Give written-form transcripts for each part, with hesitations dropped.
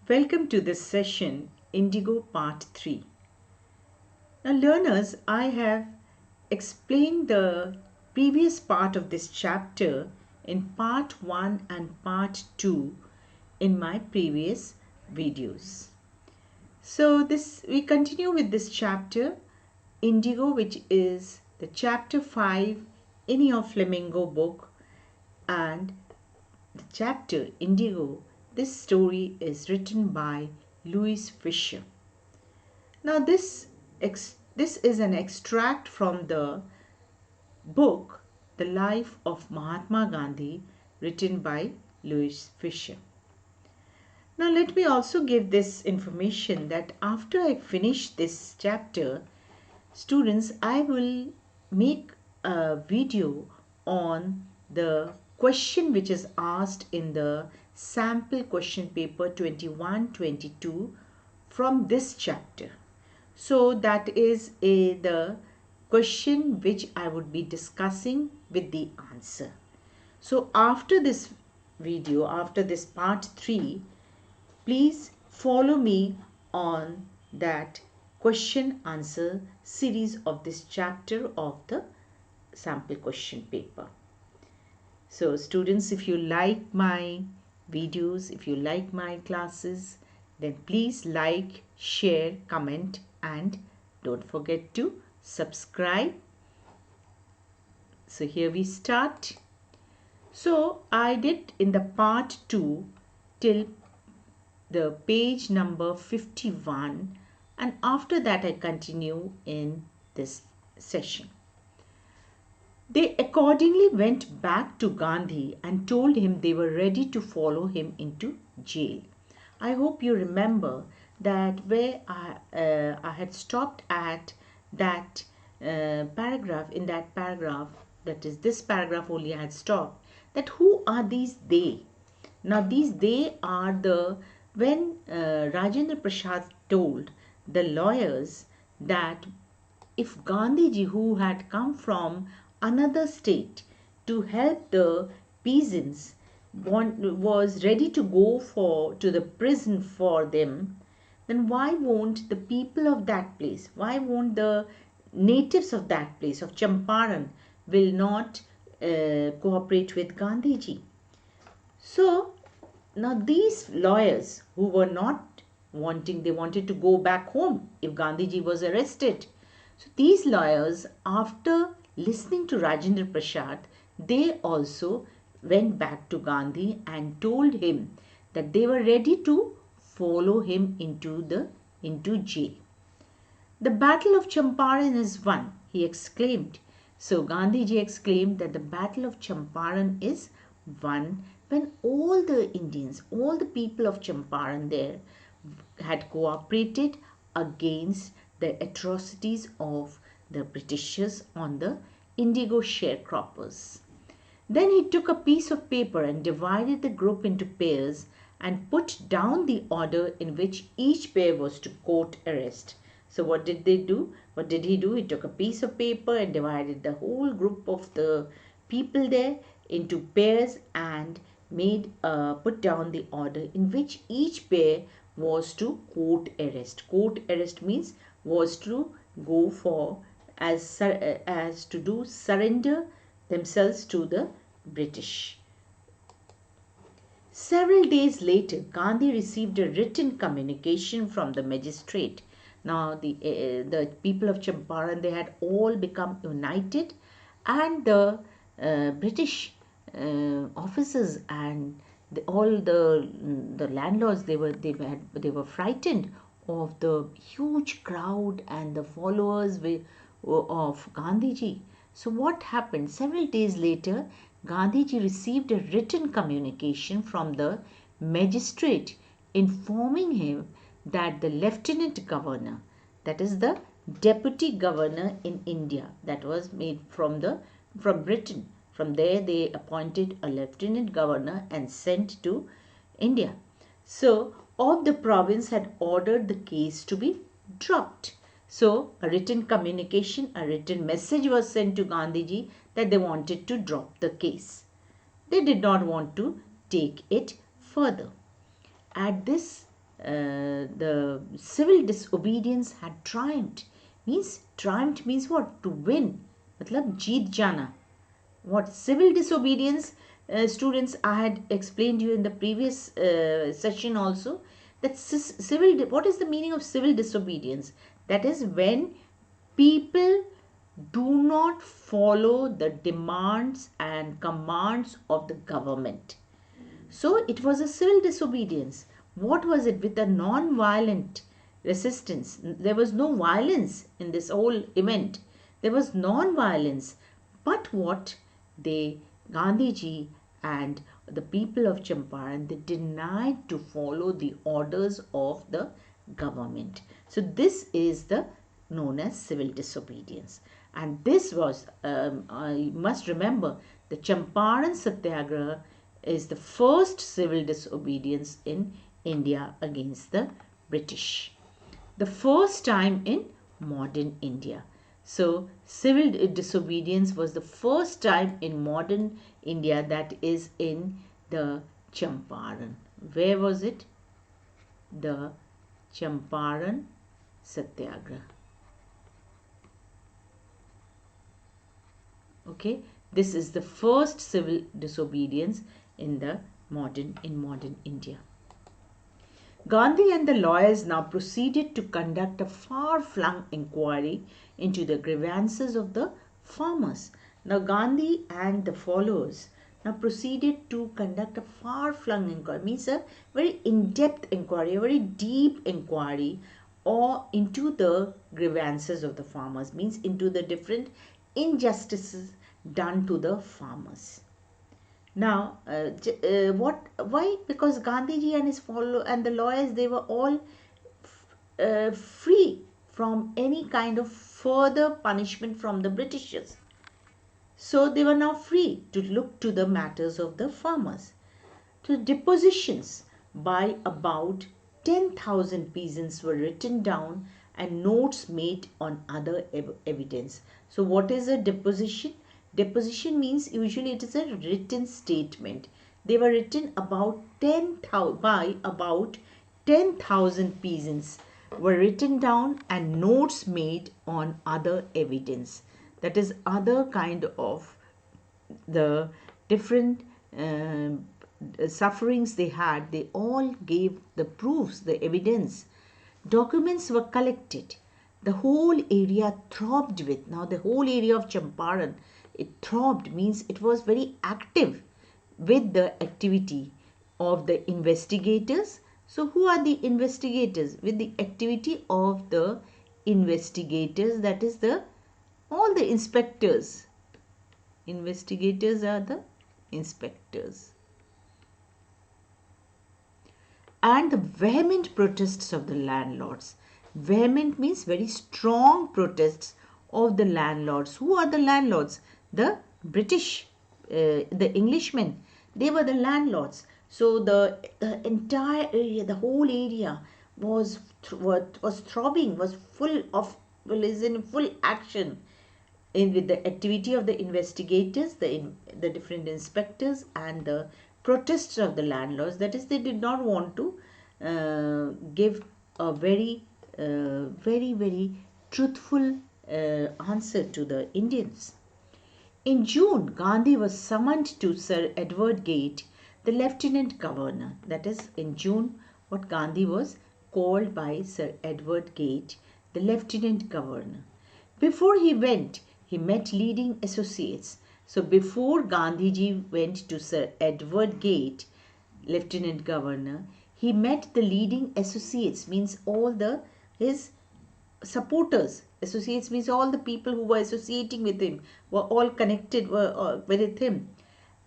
Welcome to this session, Indigo Part 3. Now learners, I have explained the previous part of this chapter in Part 1 and Part 2 in my previous videos. So we continue with this chapter, Indigo, which is the chapter 5 in your Flamingo book, and the chapter Indigo. This story is written by Louis Fischer. Now this is an extract from the book The Life of Mahatma Gandhi, written by Louis Fischer. Now let me also give this information that after I finish this chapter, students, I will make a video on the question which is asked in the sample question paper 21-22 from this chapter. So that is the question which I would be discussing with the answer. So after this video, after this part 3, please follow me on that question answer series of this chapter of the sample question paper. So students, if you like my videos, if you like my classes, then please like, share, comment, and don't forget to subscribe. So here we start. So I did in the part 2 till the page number 51, and after that I continue in this session. They accordingly went back to Gandhi and told him they were ready to follow him into jail. I hope you remember that where I had stopped at that paragraph, in that paragraph, that is this paragraph only I had stopped, that who are these they? Now these they are when Rajendra Prasad told the lawyers that if Gandhiji, who had come from another state to help the peasants, was ready to go to the prison for them, then why won't the people of that place, why won't the natives of that place, of Champaran, will not cooperate with Gandhiji? So now these lawyers who were not wanting, they wanted to go back home if Gandhiji was arrested. So these lawyers, after listening to Rajendra Prasad, they also went back to Gandhi and told him that they were ready to follow him into jail. The battle of Champaran is won, he exclaimed. So Gandhiji exclaimed that the battle of Champaran is won when all the Indians, all the people of Champaran there had cooperated against the atrocities of the Britishers on the indigo sharecroppers. Then he took a piece of paper and divided the group into pairs and put down the order in which each pair was to court arrest. So what did they do? What did he do? He took a piece of paper and divided the whole group of the people there into pairs and put down the order in which each pair was to court arrest. Court arrest means was to go for as to do surrender themselves to the British. Several days later, Gandhi received a written communication from the magistrate. Now the people of Champaran, they had all become united, and the British officers and all the landlords, they were frightened of the huge crowd and the followers of Gandhiji. So what happened? Several days later, Gandhiji received a written communication from the magistrate informing him that the lieutenant governor, that is the deputy governor in India, that was made from Britain. From there they appointed a lieutenant governor and sent to India. So of the province had ordered the case to be dropped. So a written communication, a written message was sent to Gandhiji that they wanted to drop the case. They did not want to take it further. At this the civil disobedience had triumphed. Triumphed means what? To win. Matlab jeet jana. What civil disobedience, students, I had explained you in the previous session also, that what is the meaning of civil disobedience? That is when people do not follow the demands and commands of the government. So it was a civil disobedience. What was it? With a non-violent resistance. There was no violence in this whole event. There was non-violence. But what they, Gandhiji and the people of Champaran, they denied to follow the orders of the government. So this is the known as civil disobedience. And this was, I must remember, the Champaran Satyagraha is the first civil disobedience in India against the British. The first time in modern India. So civil disobedience was the first time in modern India, that is in the Champaran. Where was it? The Champaran Satyagraha. Okay, this is the first civil disobedience in modern India. Gandhi and the lawyers now proceeded to conduct a far-flung inquiry into the grievances of the farmers. Now Gandhi and the followers now proceeded to conduct a far-flung inquiry, means a very in-depth inquiry, a very deep inquiry, or into the grievances of the farmers, means into the different injustices done to the farmers. Now, why? Because Gandhiji and his follow and the lawyers, they were all free from any kind of further punishment from the Britishers. So they were now free to look to the matters of the farmers. So depositions by about 10,000 peasants were written down and notes made on other evidence. So what is a deposition? Deposition means usually it is a written statement. They were written about 10,000 by about 10,000 peasants were written down and notes made on other evidence. That is other kind of the different sufferings they had. They all gave the proofs, the evidence. Documents were collected. The whole area throbbed with. Now the whole area of Champaran, it throbbed means it was very active with the activity of the investigators. So who are the investigators? With the activity of the investigators, that is all the inspectors. Investigators are the inspectors. And the vehement protests of the landlords. Vehement means very strong protests of the landlords. Who are the landlords? The British, the Englishmen. They were the landlords. So the entire area, the whole area was throbbing, was full of, is in full action with the activity of the investigators, the different inspectors, and the protests of the landlords. That is, they did not want to give a very truthful answer to the Indians. In June, Gandhi was summoned to Sir Edward Gate, the Lieutenant Governor. That is, in June, what Gandhi was called by Sir Edward Gate, the Lieutenant Governor. Before he went, he met leading associates. So before Gandhiji went to Sir Edward Gate, Lieutenant Governor, he met the leading associates, means all his supporters. Associates means all the people who were associating with him, were all connected with him,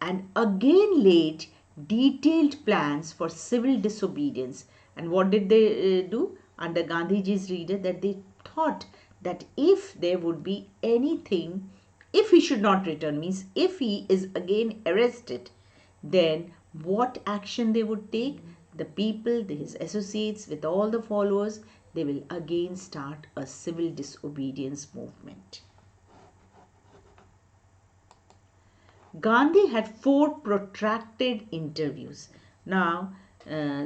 and again laid detailed plans for civil disobedience. And what did they do under Gandhiji's leader? That they thought that if there would be anything, if he should not return, means if he is again arrested, then what action they would take? The people, his associates with all the followers, they will again start a civil disobedience movement. Gandhi had 4 protracted interviews. Now,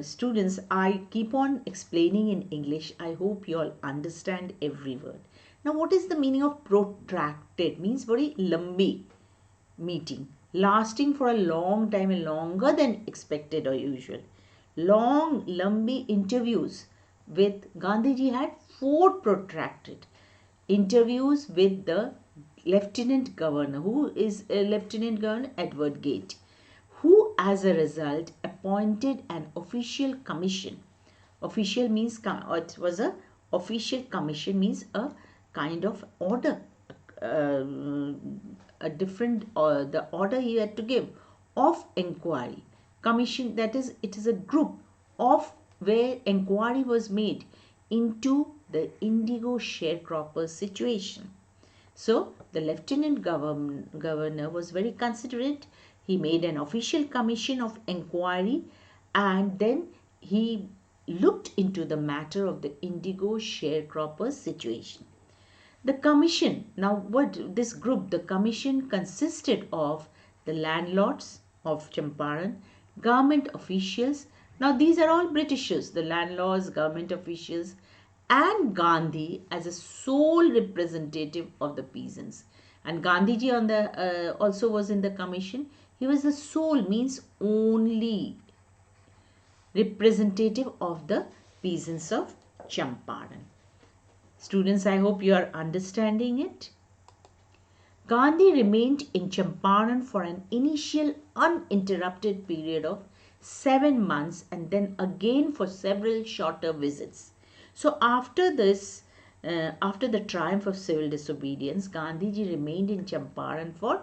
students, I keep on explaining in English. I hope you all understand every word. Now, what is the meaning of protracted? Means very lambi meeting, lasting for a long time and longer than expected or usual. Long, lambi interviews with Gandhiji had 4 protracted interviews with the Lieutenant Governor. Who is Lieutenant Governor? Edward Gate, who as a result appointed an official commission. Official means it was a official commission, means a kind of order, uh, a different the order he had to give of inquiry. Commission, that is, it is a group of where inquiry was made into the indigo sharecroppers situation. So the Lieutenant Governor was very considerate. He made an official commission of inquiry, and then he looked into the matter of the indigo sharecroppers situation. The commission, now what this group, the commission consisted of the landlords of Champaran, government officials. Now these are all Britishers, the landlords, government officials, and Gandhi as a sole representative of the peasants. And Gandhiji on the also was in the commission. He was the sole, means only representative of the peasants of Champaran. Students, I hope you are understanding it. Gandhi remained in Champaran for an initial uninterrupted period of 7 months and then again for several shorter visits. So after this, after the triumph of civil disobedience, Gandhiji remained in Champaran for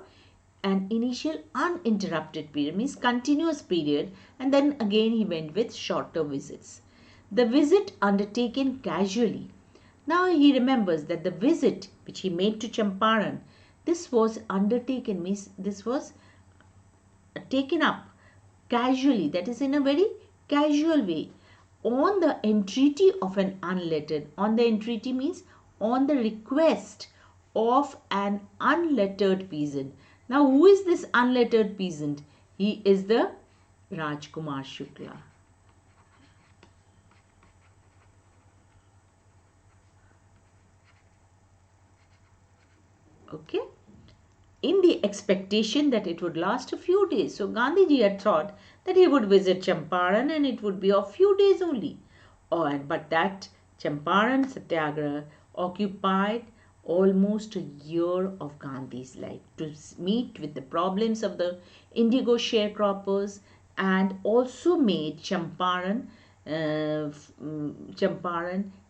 an initial uninterrupted period, means continuous period, and then again he went with shorter visits. The visit undertaken casually. Now he remembers that the visit which he made to Champaran, this was undertaken, means this was taken up casually, that is in a very casual way, on the entreaty of an unlettered. On the entreaty means on the request of an unlettered peasant. Now who is this unlettered peasant? He is the Rajkumar Shukla. Okay, in the expectation that it would last a few days. So Gandhiji had thought that he would visit Champaran and it would be a few days only. But that Champaran Satyagraha occupied almost a year of Gandhi's life to meet with the problems of the indigo sharecroppers, and also made Champaran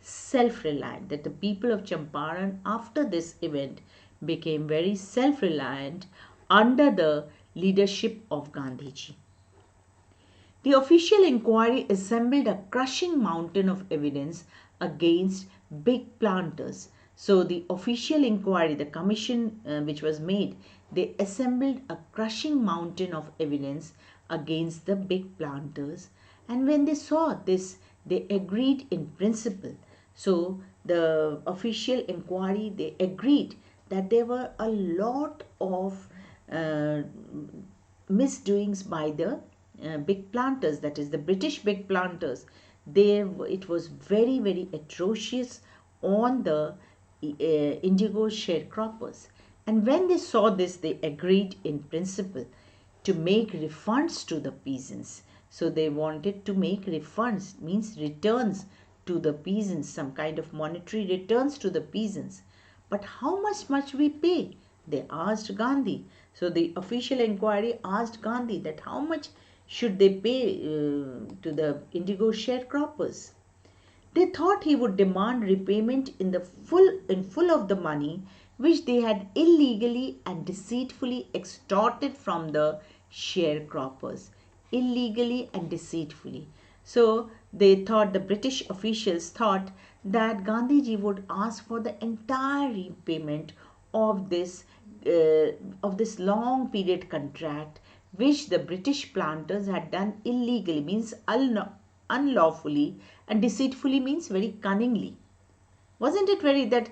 self-reliant, that the people of Champaran after this event became very self-reliant under the leadership of Gandhiji. The official inquiry assembled a crushing mountain of evidence against big planters. So the official inquiry, the commission which was made, they assembled a crushing mountain of evidence against the big planters. And when they saw this, they agreed in principle. So the official inquiry, they agreed that there were a lot of misdoings by the big planters, that is the British big planters. It was very, very atrocious on the indigo sharecroppers. And when they saw this, they agreed in principle to make refunds to the peasants. So they wanted to make refunds, means returns to the peasants, some kind of monetary returns to the peasants. But how much must we pay? They asked Gandhi. So the official inquiry asked Gandhi that how much should they pay to the indigo sharecroppers. They thought he would demand repayment in full of the money which they had illegally and deceitfully extorted from the sharecroppers. Illegally and deceitfully. So they thought, the British officials thought, that Gandhiji would ask for the entire repayment of this long period contract which the British planters had done illegally, means unlawfully, and deceitfully means very cunningly. Wasn't it very that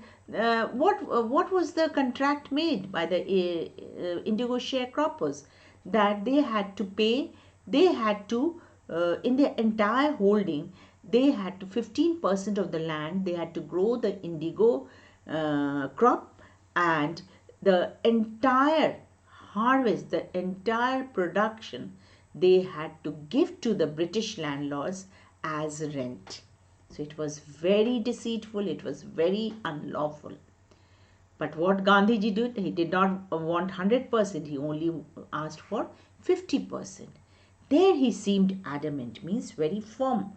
what was the contract made by the indigo sharecroppers? That they had to pay, they had to in their entire holding, they had to 15% of the land they had to grow the indigo crop, and the entire harvest, the entire production, they had to give to the British landlords as rent. So it was very deceitful, it was very unlawful. But what Gandhiji did, he did not want 100%, he only asked for 50%. There he seemed adamant, means very firm,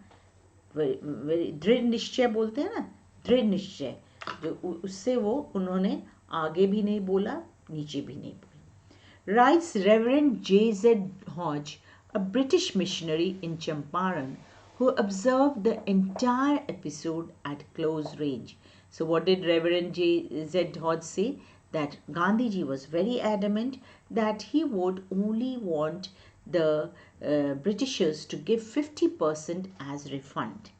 very दृढ़ निश्चय बोलते हैं ना, दृढ़ निश्चय, जो उससे वो उन्होंने आगे भी नहीं बोला, नीचे भी नहीं बोला. Writes Reverend J.Z. Hodge, a British missionary in Champaran, who observed the entire episode at close range. So what did Reverend J.Z. Hodge say? That Gandhiji was very adamant that he would only want the Britishers to give 50% as refund.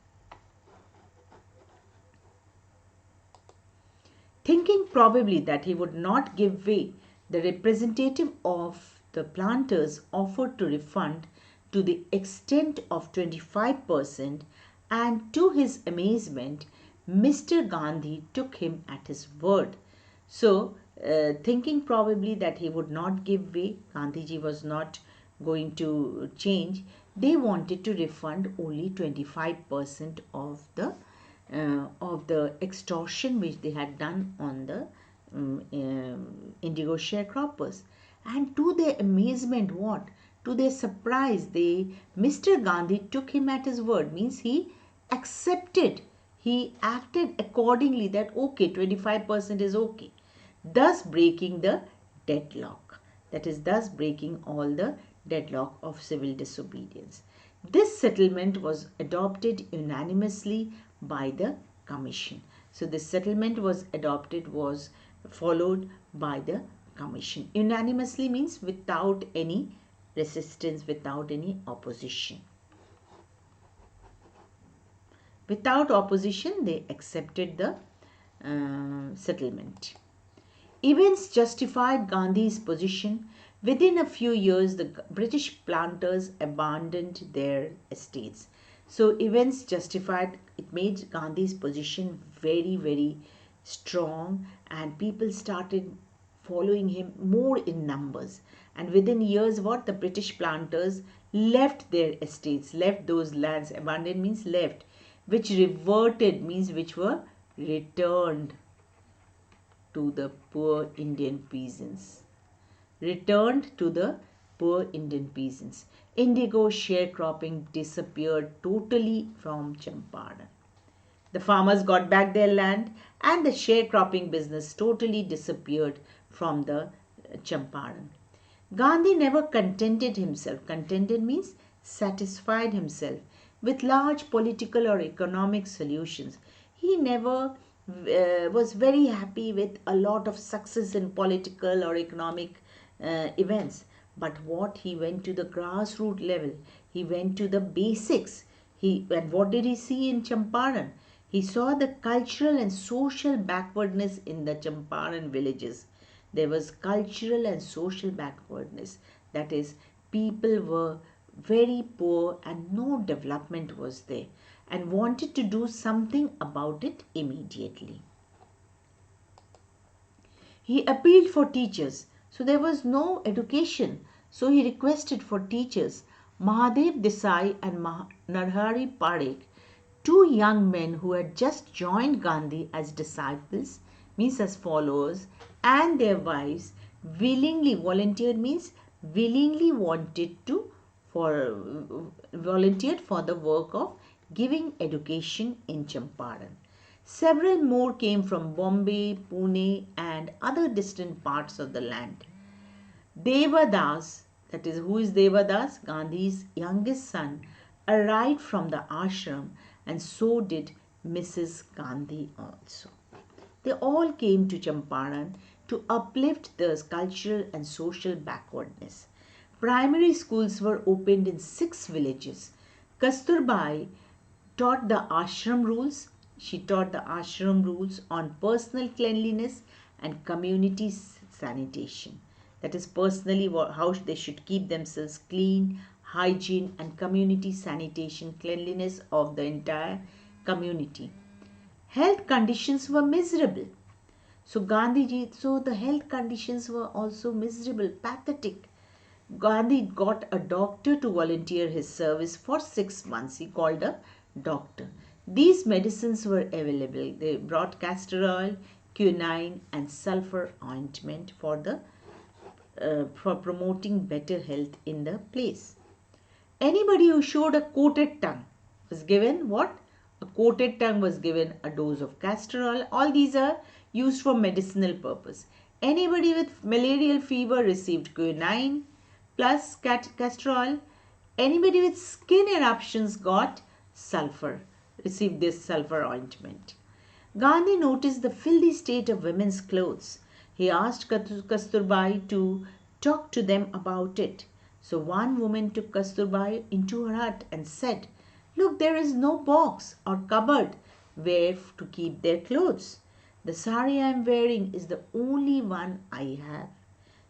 Thinking probably that he would not give way, the representative of the planters offered to refund to the extent of 25%, and to his amazement, Mr. Gandhi took him at his word. So, thinking probably that he would not give way, Gandhiji was not going to change, they wanted to refund only 25% of the extortion which they had done on the indigo sharecroppers. And to their amazement, what? To their surprise, Mr. Gandhi took him at his word, means he accepted, he acted accordingly that okay, 25% is okay, thus breaking the deadlock. That is, thus breaking all the deadlock of civil disobedience. This settlement was adopted unanimously by the commission. So this settlement was followed by the commission. Unanimously means without any resistance, without any opposition. Without opposition, they accepted the settlement. Events justified Gandhi's position. Within a few years, the British planters abandoned their estates. So events justified, it made Gandhi's position very, very strong, and people started following him more in numbers. And within years, what? The British planters left their estates, left those lands. Abandoned means left, which reverted means which were returned to the poor Indian peasants. Returned to the poor Indian peasants. Indigo sharecropping disappeared totally from Champaran. The farmers got back their land, and the sharecropping business totally disappeared from the Champaran. Gandhi never contented himself. Contented means satisfied himself with large political or economic solutions. He never was very happy with a lot of success in political or economic events. But what? He went to the grassroots level. He went to the basics. And what did he see in Champaran? He saw the cultural and social backwardness in the Champaran villages. There was cultural and social backwardness. That is, people were very poor and no development was there, and wanted to do something about it immediately. He appealed for teachers. So there was no education. So he requested for teachers. Mahadev Desai and Narhari Parekh, two young men who had just joined Gandhi as disciples, means as followers, and their wives willingly volunteered, means willingly volunteered for the work of giving education in Champaran. Several more came from Bombay, Pune, and other distant parts of the land. Devadas, that is, who is Devadas? Gandhi's youngest son, arrived from the ashram, and so did Mrs. Gandhi also. They all came to Champaran to uplift the cultural and social backwardness. Primary schools were opened in 6 villages. Kasturbai taught the ashram rules. She taught the ashram rules on personal cleanliness and community sanitation. That is, personally how they should keep themselves clean, hygiene and community sanitation, cleanliness of the entire community. Health conditions were miserable. So the health conditions were also miserable, pathetic. Gandhi got a doctor to volunteer his service for 6 months. He called a doctor. These medicines were available. They brought castor oil, quinine, and sulphur ointment for promoting better health in the place. Anybody who showed a coated tongue was given what? A coated tongue was given a dose of castor oil. All these are used for medicinal purpose. Anybody with malarial fever received quinine plus castor oil. Anybody with skin eruptions got sulphur, received this sulphur ointment. Gandhi noticed the filthy state of women's clothes. He asked Kasturbai to talk to them about it. So one woman took Kasturbai into her hut and said, "Look, there is no box or cupboard where to keep their clothes. The sari I am wearing is the only one I have."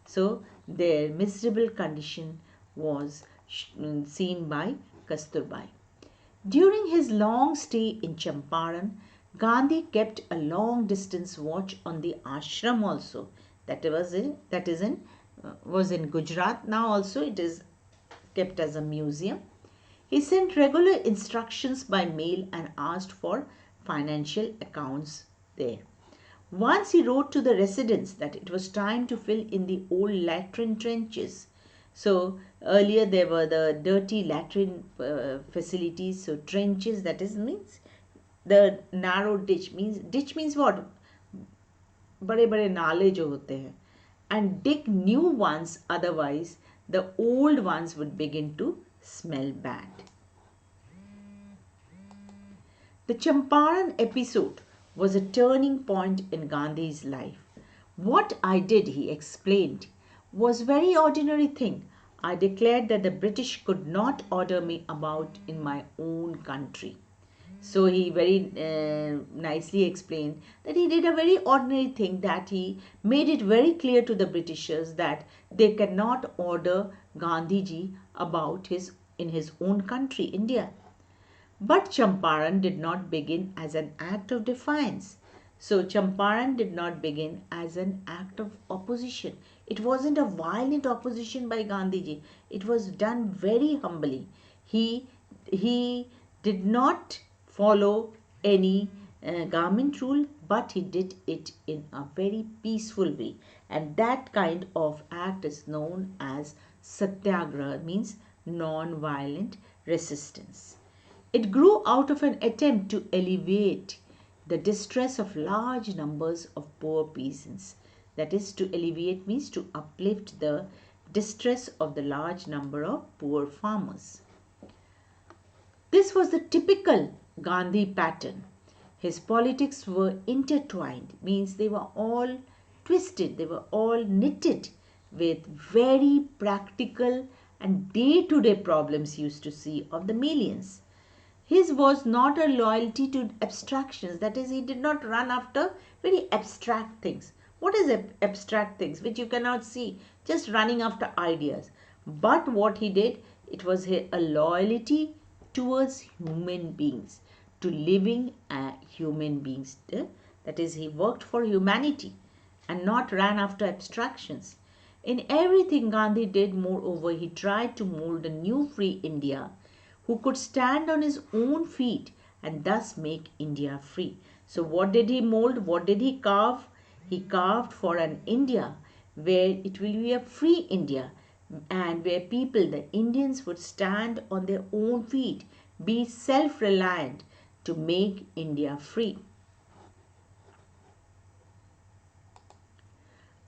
So their miserable condition was seen by Kasturbai. During his long stay in Champaran, Gandhi kept a long distance watch on the ashram also. Was in Gujarat. Now also it is kept as a museum. He sent regular instructions by mail and asked for financial accounts there. Once he wrote to the residents that it was time to fill in the old latrine trenches. So earlier there were the dirty latrine facilities. So trenches, that is means the narrow ditch means what? बड़े बड़े नाले जो होते हैं. And dig new ones, otherwise the old ones would begin to smell bad. The Champaran episode was a turning point in Gandhi's life. What I did, he explained, was very ordinary thing. I declared that the British could not order me about in my own country. So he very nicely explained that he did a very ordinary thing, that he made it very clear to the Britishers that they cannot order Gandhiji about in his own country, India. But Champaran did not begin as an act of defiance. So Champaran did not begin as an act of opposition. It wasn't a violent opposition by Gandhiji. It was done very humbly. He did not follow any government rule, but he did it in a very peaceful way. And that kind of act is known as satyagraha, means non-violent resistance. It grew out of an attempt to alleviate the distress of large numbers of poor peasants. That is, to alleviate means to uplift the distress of the large number of poor farmers. This was the typical Gandhi pattern. His politics were intertwined, means they were all twisted, they were all knitted with very practical and day-to-day problems he used to see of the millions. His was not a loyalty to abstractions, that is, he did not run after very abstract things. What is abstract things? Which you cannot see, just running after ideas. But what he did, it was a loyalty towards human beings, to living human beings. That is, he worked for humanity and not ran after abstractions. In everything Gandhi did, moreover, he tried to mold a new free India who could stand on his own feet and thus make India free. So what did he mold? What did he carve? He carved for an India where it will be a free India, and where people, the Indians, would stand on their own feet, be self-reliant to make India free.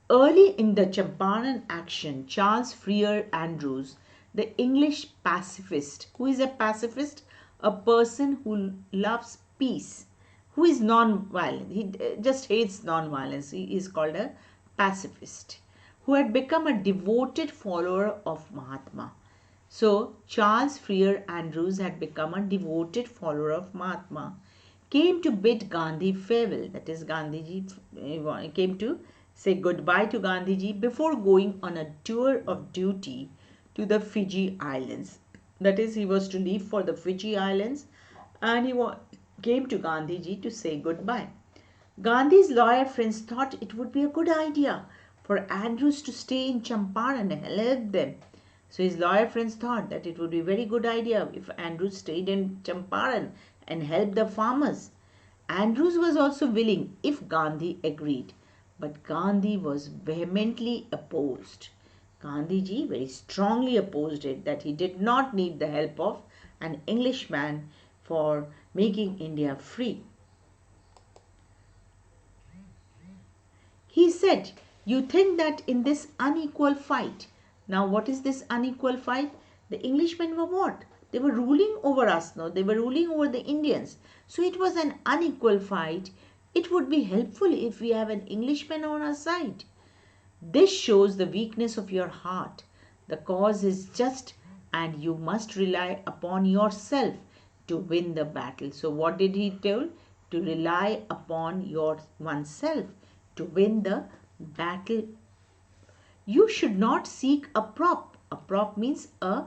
Early in the Champaran action, Charles Freer Andrews, the English pacifist. Who is a pacifist? A person who loves peace, who is non-violent. He just hates non-violence. He is called a pacifist, who had become a devoted follower of Mahatma. So Charles Freer Andrews had become a devoted follower of Mahatma, came to bid Gandhi farewell. That is, Gandhiji came to say goodbye to Gandhiji before going on a tour of duty to the Fiji Islands. that is, he was to leave for the Fiji Islands, and came to Gandhiji to say goodbye. Gandhi's lawyer friends thought it would be a good idea for Andrews to stay in Champaran and help them. So his lawyer friends thought that it would be a very good idea if Andrews stayed in Champaran and helped the farmers. Andrews was also willing if Gandhi agreed, but Gandhi was vehemently opposed. Gandhiji very strongly opposed it, that he did not need the help of an Englishman for making India free. He said, "You think that in this unequal fight," now what is this unequal fight? The Englishmen were what? They were ruling over us now. They were ruling over the Indians. So it was an unequal fight. It would be helpful if we have an Englishman on our side. This shows the weakness of your heart. The cause is just, and you must rely upon yourself to win the battle. So what did he tell? To rely upon oneself to win the battle. You should not seek a prop. A prop means a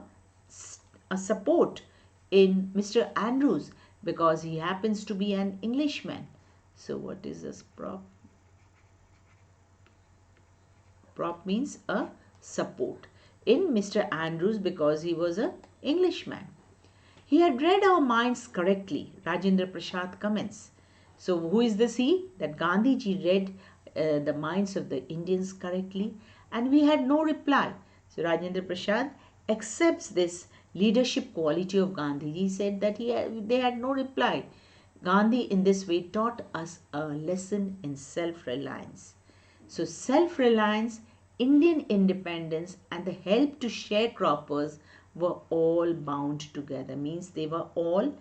support in Mr. Andrews, because he happens to be an Englishman. So what is this prop? Prop means a support in Mr. Andrews, because he was an Englishman. He had read our minds correctly, Rajendra Prasad comments. So who is this he? That Gandhiji read the minds of the Indians correctly, and we had no reply. So Rajendra Prasad accepts this leadership quality of Gandhi. He said that they had no reply. Gandhi in this way taught us a lesson in self-reliance. So self-reliance, Indian independence, and the help to sharecroppers were all bound together. Means they were all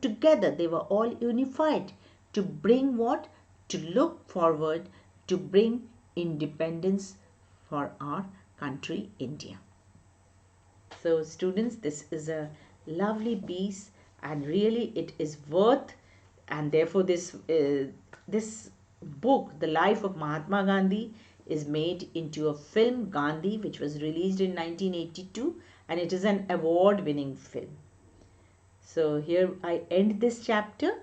together. They were all unified to bring what? To look forward to bring independence for our country, India. So students, this is a lovely piece, and really it is worth, and therefore this book, The Life of Mahatma Gandhi, is made into a film, Gandhi, which was released in 1982, and it is an award-winning film. So here I end this chapter,